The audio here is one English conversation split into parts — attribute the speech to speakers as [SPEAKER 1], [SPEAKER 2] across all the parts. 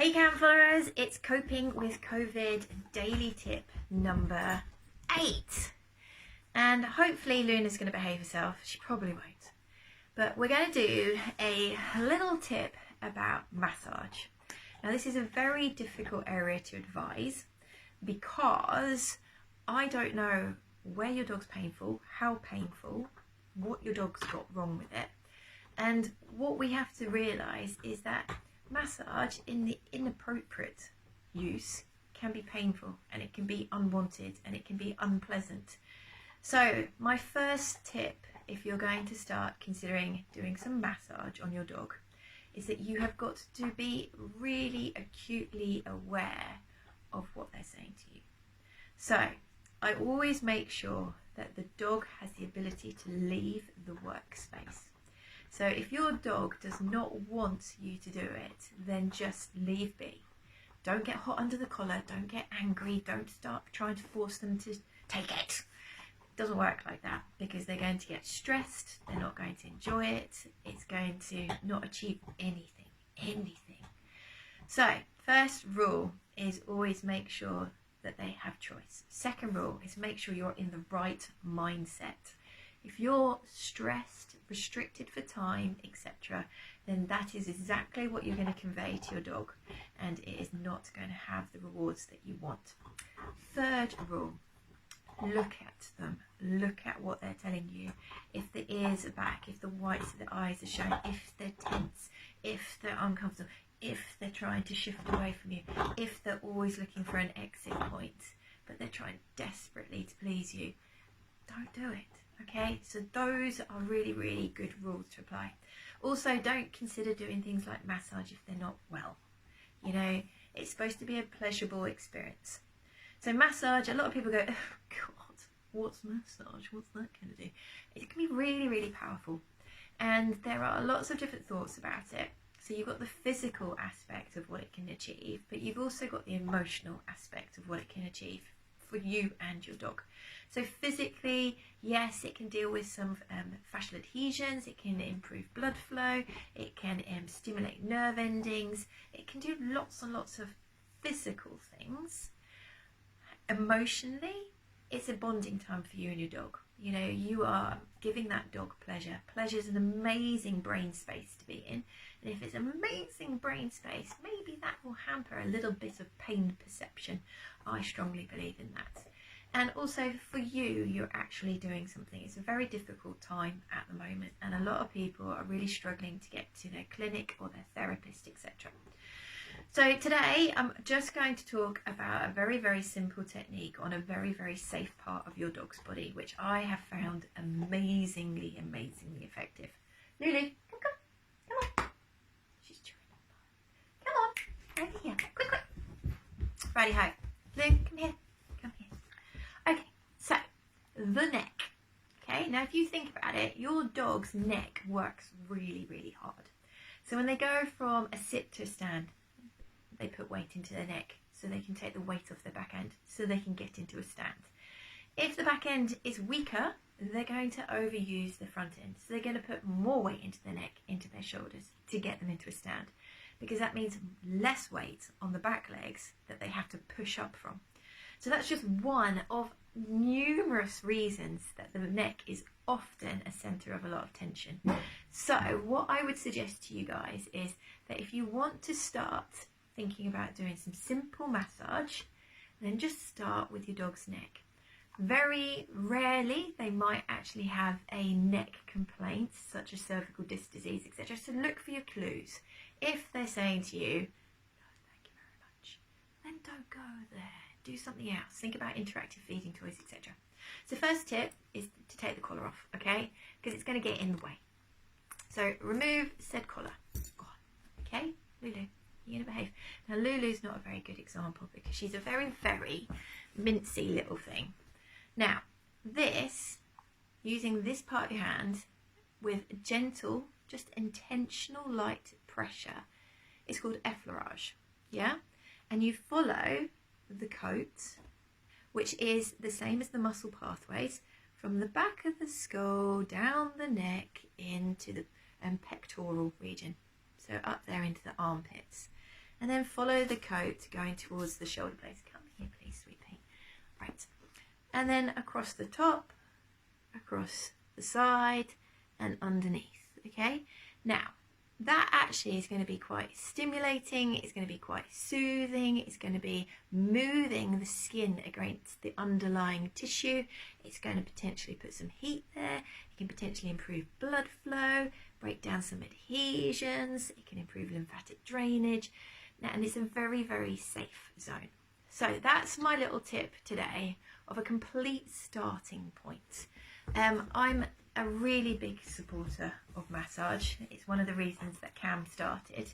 [SPEAKER 1] Hey camp followers, it's Coping with COVID daily tip number 8. And hopefully Luna's going to behave herself. She probably won't. But we're going to do a little tip about massage. Now this is a very difficult area to advise because I don't know where your dog's painful, how painful, what your dog's got wrong with it. And what we have to realise is that massage in the inappropriate use can be painful, and it can be unwanted, and it can be unpleasant. So my first tip, if you're going to start considering doing some massage on your dog, is that you have got to be really acutely aware of what they're saying to you. So I always make sure that the dog has the ability to leave the workspace. So if your dog does not want you to do it, then just leave be. Don't get hot under the collar, don't get angry, don't start trying to force them to take it. It doesn't work like that because they're going to get stressed, they're not going to enjoy it, it's going to not achieve anything. So first rule is always make sure that they have choice. Second rule is make sure you're in the right mindset. If you're stressed, restricted for time, etc., then that is exactly what you're going to convey to your dog, and it is not going to have the rewards that you want. Third rule, look at them. Look at what they're telling you. If the ears are back, if the whites of the eyes are showing, if they're tense, if they're uncomfortable, if they're trying to shift away from you, if they're always looking for an exit point, but they're trying desperately to please you, don't do it. Okay, so those are really good rules to apply. Also, don't consider doing things like massage if they're not well. You know, it's supposed to be a pleasurable experience. So massage, a lot of people go, oh God, what's massage? What's that going to do? It can be really powerful. And there are lots of different thoughts about it. So you've got the physical aspect of what it can achieve, but you've also got the emotional aspect of what it can achieve for you and your dog. So physically, yes, it can deal with some fascial adhesions, it can improve blood flow, it can stimulate nerve endings, it can do lots and lots of physical things. Emotionally, it's a bonding time for you and your dog. You know, you are giving that dog pleasure. Pleasure is an amazing brain space to be in. And if it's an amazing brain space, maybe that will hamper a little bit of pain perception. I strongly believe in that. And also for you, you're actually doing something. It's a very difficult time at the moment, and a lot of people are really struggling to get to their clinic or their therapist, etc. So today I'm just going to talk about a very simple technique on a very safe part of your dog's body, which I have found amazingly effective. Lulu, come on. She's chewing up. Come on, over here, quick. Righty ho. Lou, come here. Okay, so the neck. Okay, now if you think about it, your dog's neck works really hard. So when they go from a sit to a stand, they put weight into their neck so they can take the weight off their back end so they can get into a stand. If the back end is weaker, they're going to overuse the front end. So they're going to put more weight into their neck, into their shoulders to get them into a stand, because that means less weight on the back legs that they have to push up from. So that's just one of numerous reasons that the neck is often a centre of a lot of tension. So what I would suggest to you guys is that if you want to start thinking about doing some simple massage, then just start with your dog's neck. Very rarely they might actually have a neck complaint such as cervical disc disease, etc. So look for your clues. If they're saying to you, "No, thank you very much," then don't go there. Do something else. Think about interactive feeding toys, etc. So first tip is to take the collar off, okay? Because it's going to get in the way. So remove said collar. Okay, Lulu, you're going to behave. Now Lulu's not a very good example because she's a very mincy little thing. Now this, using this part of your hand with gentle, just intentional light pressure, is called effleurage, yeah? And you follow the coat, which is the same as the muscle pathways, from the back of the skull down the neck into the pectoral region, so up there into the armpits. and then follow the coat going towards the shoulder blades. Come here, please, sweet pea. Right, and then across the top, across the side, and underneath. Okay, now that actually is going to be quite stimulating, it's going to be quite soothing, it's going to be moving the skin against the underlying tissue, it's going to potentially put some heat there, it can potentially improve blood flow, break down some adhesions, it can improve lymphatic drainage, and it's a very, very safe zone. So that's my little tip today of a complete starting point. I'm a really big supporter of massage. It's one of the reasons that Cam started.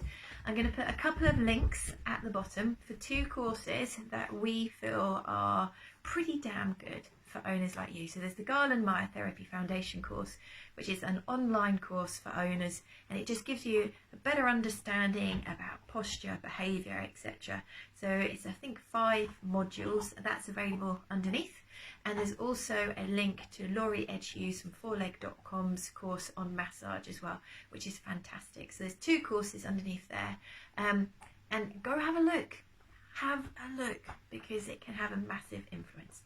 [SPEAKER 1] I'm going to put a couple of links at the bottom for 2 courses that we feel are pretty damn good for owners like you. So there's the Galen Myotherapy Foundation course, which is an online course for owners, and it just gives you a better understanding about posture, behaviour, etc. So it's, I think, 5 modules that's available underneath. And there's also a link to Laurie Edghughes from Fourleg.com's course on massage as well, which is fantastic. So there's 2 courses underneath there. And go have a look. Have a look, because it can have a massive influence.